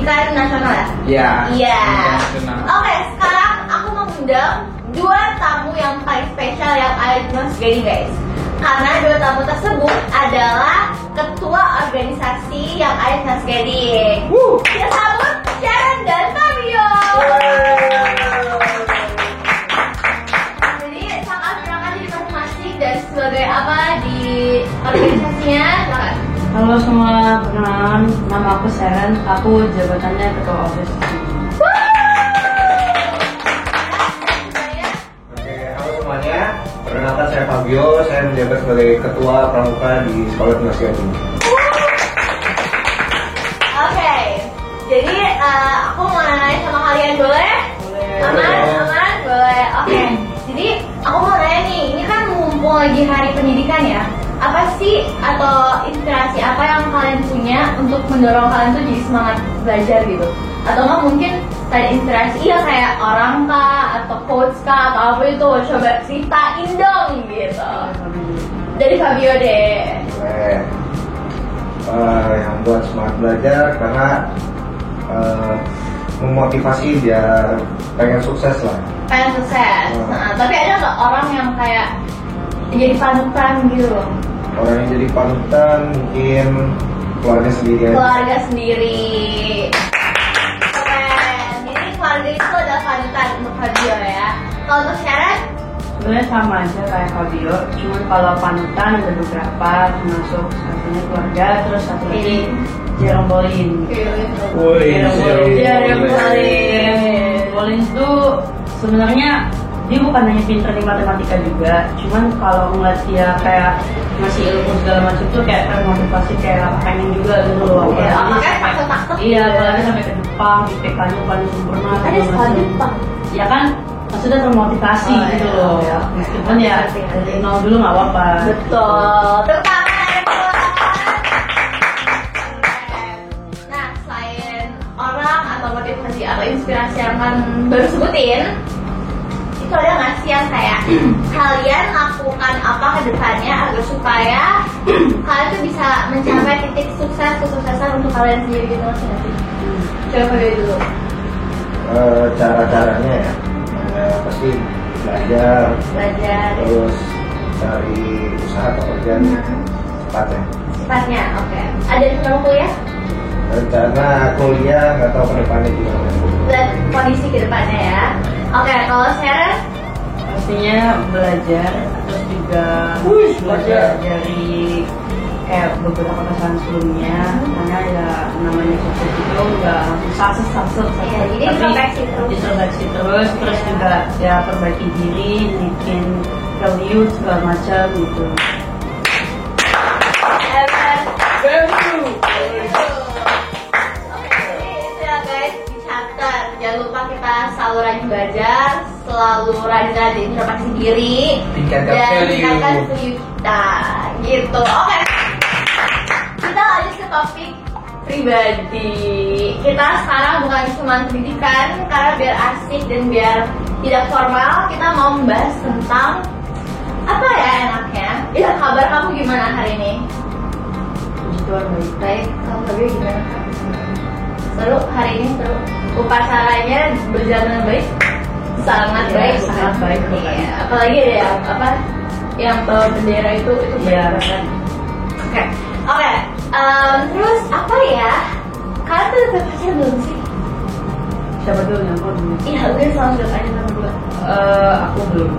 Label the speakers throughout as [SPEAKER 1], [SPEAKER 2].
[SPEAKER 1] pendidikan nasional ya?
[SPEAKER 2] Iya.
[SPEAKER 1] Iya. Oke, sekarang aku mengundang dua tamu yang paling spesial yang ada di Mas Gading, guys. Karena dua tamu tersebut adalah ketua organisasi yang ada di Mas Gading. Kita sambut Sharon dan Fabio. Jadi sangat terima kasih di masing-masing dan sebagai apa di organisasinya. Silakan.
[SPEAKER 3] Halo semua, perkenalan, nama aku Sharon, aku jabatannya ketua OSIS.
[SPEAKER 2] Oke, halo semuanya. Perkenalkan saya Fabio, saya menjabat sebagai ketua pramuka di Sekolah Mas Gading.
[SPEAKER 1] Oke, jadi aku mau nanya sama kalian, boleh? Aman, boleh. Oke, jadi aku mau nanya nih, ini kan mumpung lagi hari pendidikan ya. Apa sih atau inspirasi apa yang kalian punya untuk mendorong kalian tuh jadi semangat belajar gitu? Atau nggak mungkin tadi inspirasi iya kayak orang kah atau coach kah atau apa itu, coba ceritain dong gitu. Dari Fabio deh.
[SPEAKER 2] Yang buat semangat belajar karena memotivasi biar pengen sukses lah.
[SPEAKER 1] Pengen sukses. Nah, tapi ada nggak orang yang kayak jadi panutan gitu loh?
[SPEAKER 2] Orang yang jadi panutan mungkin keluarga sendiri aja.
[SPEAKER 1] Keluarga sendiri. Keren. Jadi keluarga itu adalah panutan untuk Fabio ya. Kalau untuk Sharon?
[SPEAKER 3] Sebenarnya sama aja kayak Fabio, cuman kalau panutan ada beberapa, termasuk satunya keluarga, terus satu lagi Jerome Bolin. Jerome Bolin itu sebenarnya dia bukan hanya pinter di matematika juga, cuman kalau ngeliat dia kayak ngasih ilmu segala macam tuh kayak termotivasi, kayak pengen juga gitu loh. Iya, apalagi sampai ke Jepang, IPK-nya paling sempurna.
[SPEAKER 1] Ada sekolah Jepang.
[SPEAKER 3] Ya kan, maksudnya termotivasi gitu loh. Meskipun ya dari nol dulu nggak apa-apa.
[SPEAKER 1] Betul. Nah, selain orang atau motivasi atau inspirasi yang kan baru sebutin, itu ada nggak sih yang kayak kalian lakukan apa ke depannya agar supaya kalian tuh bisa mencapai titik kesuksesan untuk kalian sendiri gitu, masih nggak sih? Coba dari dulu.
[SPEAKER 2] Cara-caranya ya, pasti belajar, terus cari usaha atau kerjaan
[SPEAKER 1] Cepatnya, oke. Ada rencana kuliah?
[SPEAKER 2] Rencana kuliah nggak tahu ke depannya gimana.
[SPEAKER 1] Dan kondisi ke depannya ya. Oke, kalau Sharon?
[SPEAKER 3] Pastinya belajar, terus juga belajar dari kayak beberapa kesalahan sebelumnya, karena ya namanya sukses itu nggak langsung sukses.
[SPEAKER 1] Iya, jadi
[SPEAKER 3] introspeksi terus juga ya perbaiki diri, bikin value segala macam gitu.
[SPEAKER 1] Jangan lupa kita selalu rajin belajar, selalu rajin introspeksi diri, dan tingkatkan value kita, gitu. Oke, kita lanjut ke topik pribadi. Kita sekarang bukan cuma pendidikan, karena biar asik dan biar tidak formal, kita mau membahas tentang apa ya enaknya. Ya, kabar kamu gimana hari ini?
[SPEAKER 3] Puji Tuhan
[SPEAKER 1] Baik, kamu Fabio gimana? Seru hari ini seru. Upacaranya berjalan dengan baik, sangat baik. Iya. Apalagi ada yang apa yang bawa bendera itu
[SPEAKER 3] ya
[SPEAKER 1] keren. Oke. Terus apa ya? Kalian tuh udah pacaran belum sih?
[SPEAKER 3] siapa dulu yang aku dulu?
[SPEAKER 1] Iya, udah langsung aja sama gue.
[SPEAKER 3] Aku belum.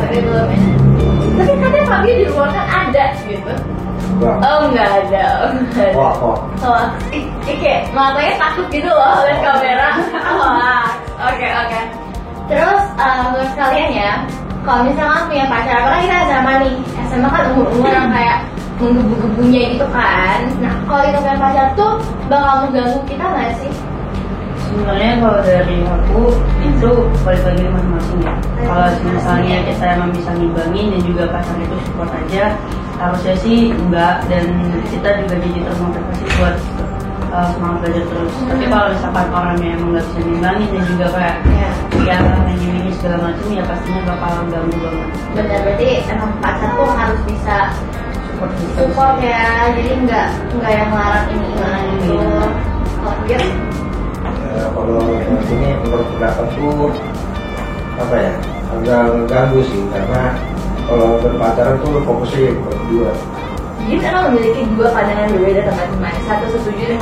[SPEAKER 1] Tapi belum ya. Tapi katanya Fabio di luar kan ada gitu. Oh enggak ada. Hoax. Kayak matanya takut gitu loh lihat kamera. Hoax. Oke. Terus menurut kalian ya, kalau misalnya punya pacar, apalagi kita SMA nih, SMA kan umur yang kayak menggebu-gebunya gitu kan. Nah kalau kita punya pacar tuh bakal mengganggu kita nggak sih?
[SPEAKER 3] Sebenarnya kalau dari aku itu balik lagi masing-masing ya. Kalau misalnya kita emang bisa ngimbangin dan juga pacar itu support aja, harusnya sih enggak, dan kita juga jadi termotivasi buat semangat belajar terus. Tapi kalau misalkan orangnya emang nggak bisa ngimbangin dan juga kayak ya gini segala macam, ya pastinya bakal ganggu banget.
[SPEAKER 1] Benar, berarti emang pacar tuh harus bisa support ya, jadi nggak yang larang ini itu. Kalau dia
[SPEAKER 2] kalau ini menurut pendapatku apa ya, agak mengganggu sih, karena kalau berpacaran tuh fokusnya berdua.
[SPEAKER 1] Jadi memang memiliki dua pandangan berbeda teman-teman. Satu setuju dan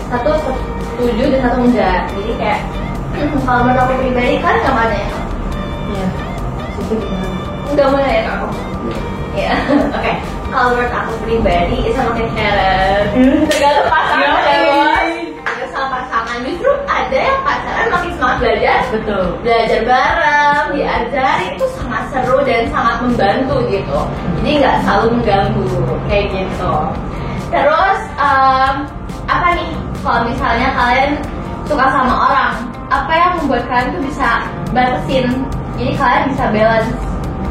[SPEAKER 1] satu setuju dan satu enggak. Jadi kayak kalau menurut aku pribadi kan nggak mana ya?
[SPEAKER 3] Iya. Itu gimana?
[SPEAKER 1] Nggak mana ya aku? Ya, oke. Kalau menurut aku pribadi sama kayak Sharon, tergantung pasangan ya bos. Sama pasangan justru ada yang pacaran makin semangat belajar.
[SPEAKER 3] Betul.
[SPEAKER 1] Belajar bareng, diajari itu sangat seru dan sangat membantu gitu. Jadi nggak selalu mengganggu kayak gitu. Terus apa nih? Kalau misalnya kalian suka sama orang, apa yang membuat kalian tuh bisa batasin? Jadi kalian bisa balance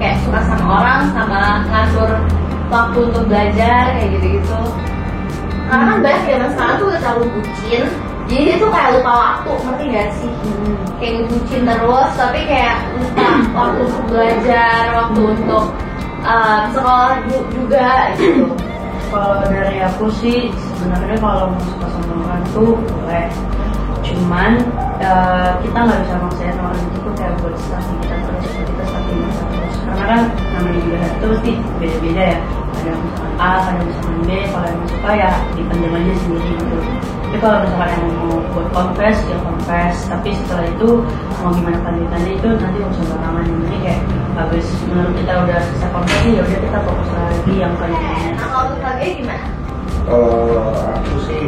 [SPEAKER 1] kayak suka sama orang sama ngatur waktu untuk belajar kayak gitu-gitu. Karena kan banyak zaman sekarang tuh udah terlalu bucin. Jadi dia tuh kayak lupa waktu, ngerti gak sih? Kayak ngebucin terus, tapi kayak lupa waktu untuk belajar, waktu untuk sekolah juga gitu.
[SPEAKER 3] Kalau dari aku sih sebenarnya kalau mau suka sama orang tuh boleh, cuman kita nggak bisa maksain orang itu tuh kayak buat staffing kita terus terus, karena kan namanya juga itu pasti beda-beda ya. Ada yang misalkan A, ada yang misalkan B. Kalau yang suka ya dipendam aja sendiri gitu. Tapi kalau misalkan yang mau buat confess ya confess, tapi setelah itu mau gimana lanjutannya itu nanti urusan belakangan. Jadi kayak habis menurut kita udah selesai confess ya udah kita fokus lagi yang kelanjutannya.
[SPEAKER 1] Nah kalau untuk kalian gimana?
[SPEAKER 2] Kalau aku sih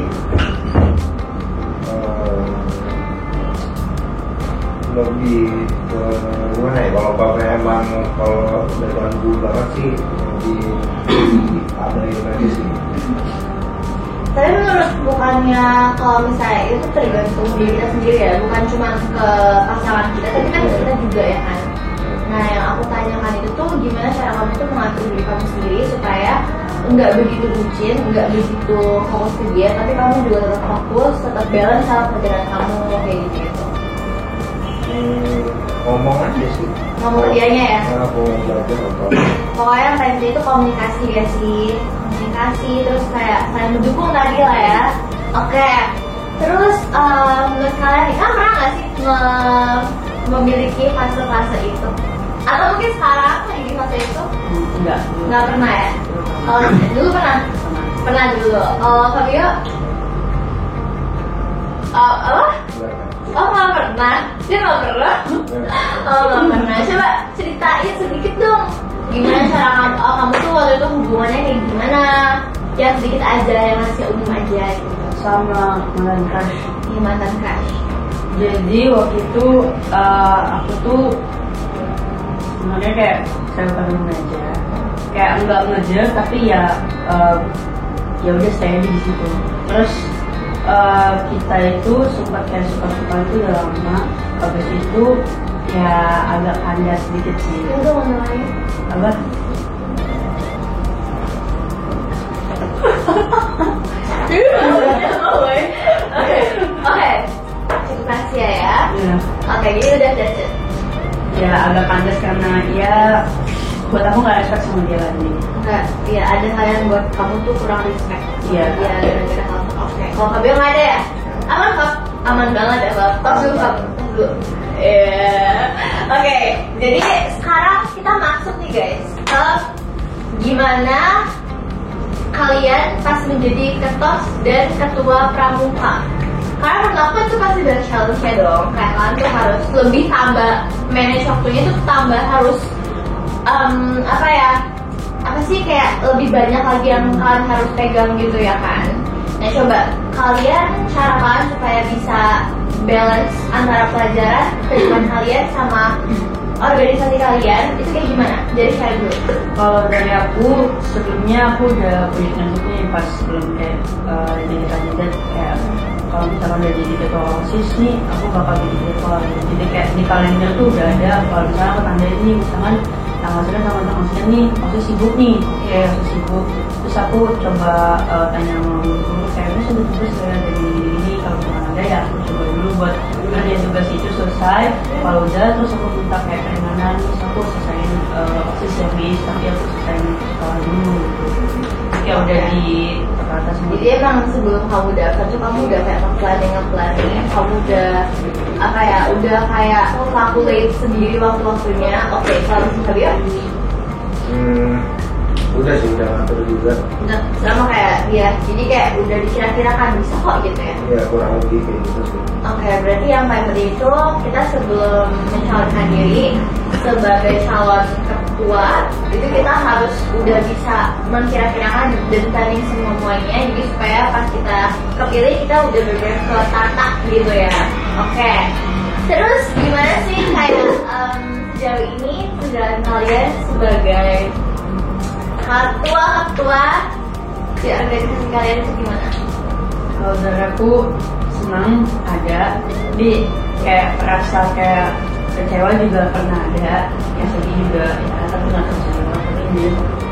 [SPEAKER 2] lebih ke gimana ya, kalau bapaknya emang kalau udah ganggu banget sih lebih adain aja sih.
[SPEAKER 1] Tapi menurut bukannya kalau misalnya itu tergantung diri kita sendiri ya, bukan cuma ke pasangan kita, tapi kan kita juga ya kan. Nah yang aku tanyakan itu tuh gimana cara kamu tuh mengatur diri kamu sendiri supaya nggak begitu bucin, nggak begitu fokus ke dia, tapi kamu juga tetap fokus, tetap balance sama pelajaran kamu kayak gitu.
[SPEAKER 2] Ngomong aja sih.
[SPEAKER 1] Ngomong ke dianya ya?
[SPEAKER 2] Aku belajar apa?
[SPEAKER 1] Pokoknya yang tadi itu komunikasi ya sih. Komunikasi terus kayak saling mendukung tadi lah ya. Oke. Terus menurut kalian nih, kan pernah nggak sih memiliki fase-fase itu? Atau mungkin sekarang lagi di fase itu? Nggak pernah ya? Kalau dulu pernah? Pernah dulu. Fabio? Apa? Oh nggak pernah? Dia nggak pernah? Oh nggak pernah. Coba ceritain sedikit dong. Gimana cara kamu tuh waktu itu hubungannya kayak gimana? Ya sedikit aja, yang masih umum aja gitu.
[SPEAKER 3] Sama mantan crush.
[SPEAKER 1] Iya mantan crush.
[SPEAKER 3] Jadi waktu itu aku tuh sebenarnya kayak saya pengen aja, kayak enggak ngejar tapi ya udah stay aja di situ. Terus kita itu sempat kayak suka-suka itu udah lama. Habis itu ya agak kandas sedikit sih.
[SPEAKER 1] Itu mau namanya?
[SPEAKER 3] Agak.
[SPEAKER 1] Oke. Cukup rahasia ya.
[SPEAKER 3] Iya.
[SPEAKER 1] Oke, jadi udah that's it.
[SPEAKER 3] Ya agak kandas karena ya buat aku nggak respect sama dia lagi.
[SPEAKER 1] Enggak, ya ada hal yang buat kamu tuh kurang respect.
[SPEAKER 3] Iya.
[SPEAKER 1] Ya gara-gara kamu. Oke. Kalau Fabio nggak ada ya? Aman Fab? Aman banget ya Fab. Tos dulu Fab. Tos dulu. Oke, jadi sekarang kita masuk nih guys ke gimana kalian pas menjadi ketos dan ketua pramuka. Karena menurut aku itu pasti dari challenge-nya dong. Kayak kalian tuh harus lebih tambah manage waktunya tuh tambah harus apa sih kayak lebih banyak lagi yang kalian harus pegang gitu ya kan. Nah coba kalian cara kalian supaya bisa balance antara pelajaran kehidupan kalian sama organisasi kalian itu kayak gimana? Jadi share dulu.
[SPEAKER 3] Kalau dari aku sebelumnya aku udah punya bentuknya pas sebelum kayak jadi kandidat, kayak kalau misalkan udah jadi ketua OSIS nih aku bakal jadi ketua. Jadi kayak di kalender tuh udah ada kalau misalnya aku tandain nih misalkan tanggal sekian sama tanggal sekian nih OSIS sibuk nih, OSIS sibuk. Terus aku coba tanya sama guru kayaknya sudah tugas saya dari ini, kalau misalkan ada ya aku coba dulu buat ngerjain tugas itu selesai. Kalau udah terus aku minta kayak keringanan, terus aku selesaiin OSIS ya bis, tapi aku selesaiin sekolah dulu gitu. kayak udah di atas.
[SPEAKER 1] Jadi emang sebelum kamu daftar tuh kamu udah kayak nge-planning, kamu udah apa ya, udah kayak calculate sendiri waktu-waktunya. Oke, kalau misalnya ya?
[SPEAKER 2] Udah sih, udah ngatur juga.
[SPEAKER 1] Udah sama kayak dia, jadi kayak udah dikira-kirakan bisa kok gitu ya?
[SPEAKER 2] Iya, kurang lebih kayak gitu sih.
[SPEAKER 1] Oke, berarti yang paling penting itu kita sebelum mencalonkan diri sebagai calon ketua itu kita harus udah bisa mengkira-kirakan dan planning semuanya, jadi supaya pas kita kepilih kita udah bener-bener ketata gitu ya. Oke, terus gimana sih kayak sejauh ini perjalanan kalian sebagai ketua di organisasi kalian itu gimana?
[SPEAKER 3] Kalau dari aku senang ada, di kayak merasa kayak kecewa juga pernah ada, yang sedih juga ya, tapi nggak terus tapi ini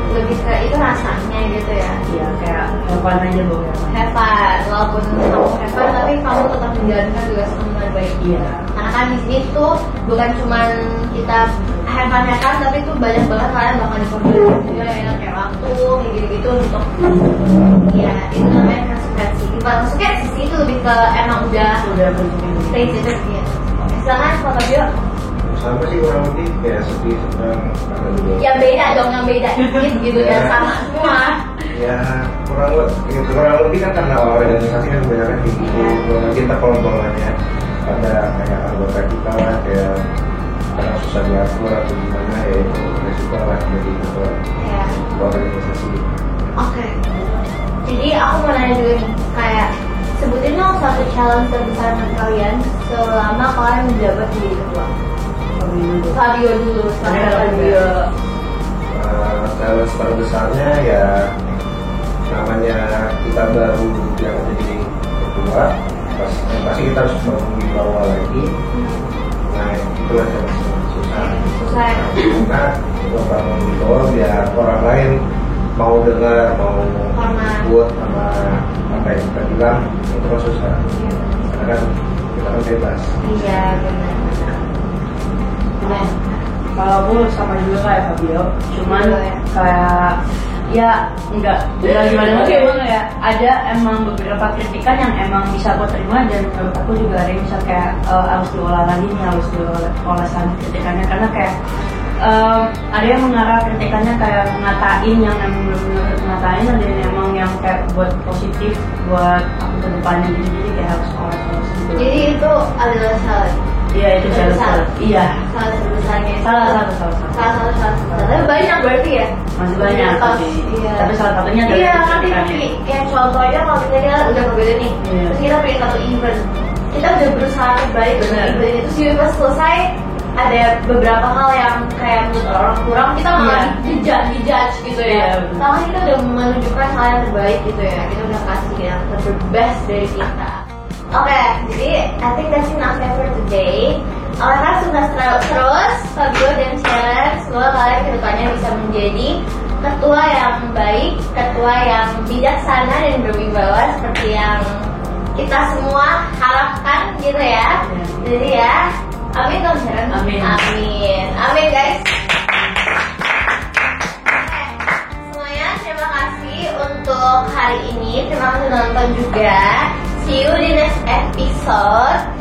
[SPEAKER 1] Lebih ke itu rasanya gitu ya?
[SPEAKER 3] ya kayak hewan aja loh ya.
[SPEAKER 1] Have fun, walaupun kamu have fun tapi kamu tetap menjalankan juga dengan baik.
[SPEAKER 3] Iya.
[SPEAKER 1] Karena kan di sini tuh bukan cuman kita have fun tapi tuh banyak banget kalian bakal dikorbanin juga ya, kayak waktu kayak gitu-gitu untuk ya itu namanya konsekuensi. Bukan konsekuensi sih, itu lebih ke emang udah
[SPEAKER 3] Berarti
[SPEAKER 1] gitu. Oke, silakan Pak Fabio.
[SPEAKER 2] Sama sih kurang lebih kayak sedih, senang, karena juga.
[SPEAKER 1] Yang beda dong, yang beda dikit gitu dan sama semua.
[SPEAKER 2] Ya kurang lebih kan karena organisasi kan kebanyakan kayak gitu. Kita kelompok-kelompoknya ada kayak anggota kita lah, kayak karena susah diatur atau gimana ya, itu resiko lah jadi ketua
[SPEAKER 1] Ya.
[SPEAKER 2] organisasi.
[SPEAKER 1] Oke. Jadi aku mau nanya juga nih, kayak sebutin dong satu challenge terbesar menurut kalian selama kalian menjabat di ketua. Fabio dulu, Fabio.
[SPEAKER 2] Challenge terbesarnya ya namanya kita baru yang jadi ketua, pasti kita harus bangun di bawah lagi. Nah itulah challenge susah.
[SPEAKER 1] Susah ya?
[SPEAKER 2] Karena untuk bangun di bawah biar orang lain mau dengar, mau ikut sama apa yang kita bilang, itu kan susah. Karena kan kita kan bebas.
[SPEAKER 1] Iya, benar.
[SPEAKER 3] kalau aku sama juga kayak Fabio, cuman kayak ya enggak gimana ya, ada emang beberapa kritikan yang emang bisa aku terima dan menurut aku juga ada yang bisa kayak harus diolah lagi nih, harus diolah lagi kritikannya, karena kayak ada yang mengarah kritikannya kayak ngatain yang emang benar-benar ngatain, ada yang emang yang kayak buat positif buat aku ke depannya gitu, jadi kayak harus olah gitu.
[SPEAKER 1] Jadi itu adalah salah.
[SPEAKER 3] Iya itu salah. Iya.
[SPEAKER 1] Salah terbesarnya.
[SPEAKER 3] Salah satu.
[SPEAKER 1] Tapi banyak berarti ya?
[SPEAKER 3] Masih banyak
[SPEAKER 1] Iya.
[SPEAKER 3] tapi salah satunya adalah
[SPEAKER 1] Iya,
[SPEAKER 3] kritikannya.
[SPEAKER 1] nanti kayak contohnya kalau kita udah berbeda nih,
[SPEAKER 3] Iya.
[SPEAKER 1] terus kita pengen satu event, kita udah berusaha terbaik dengan
[SPEAKER 3] Benar.
[SPEAKER 1] event itu, terus pas selesai ada beberapa hal yang kayak menurut orang kurang, kita malah dijudge gitu ya.
[SPEAKER 3] Iya, benar.
[SPEAKER 1] Karena kita udah menunjukkan hal yang terbaik gitu ya, kita udah kasih yang terbest dari kita. Oke, jadi I think that's enough for today. Kan sukses terus Fabio dan Sharon, semoga kalian kedepannya bisa menjadi ketua yang baik, ketua yang bijaksana dan berwibawa seperti yang kita semua harapkan gitu ya. Jadi ya, amin dong Sharon.
[SPEAKER 3] Amin.
[SPEAKER 1] Amin guys. Oke, semuanya terima kasih untuk hari ini. Terima kasih nonton juga. See you di next episode.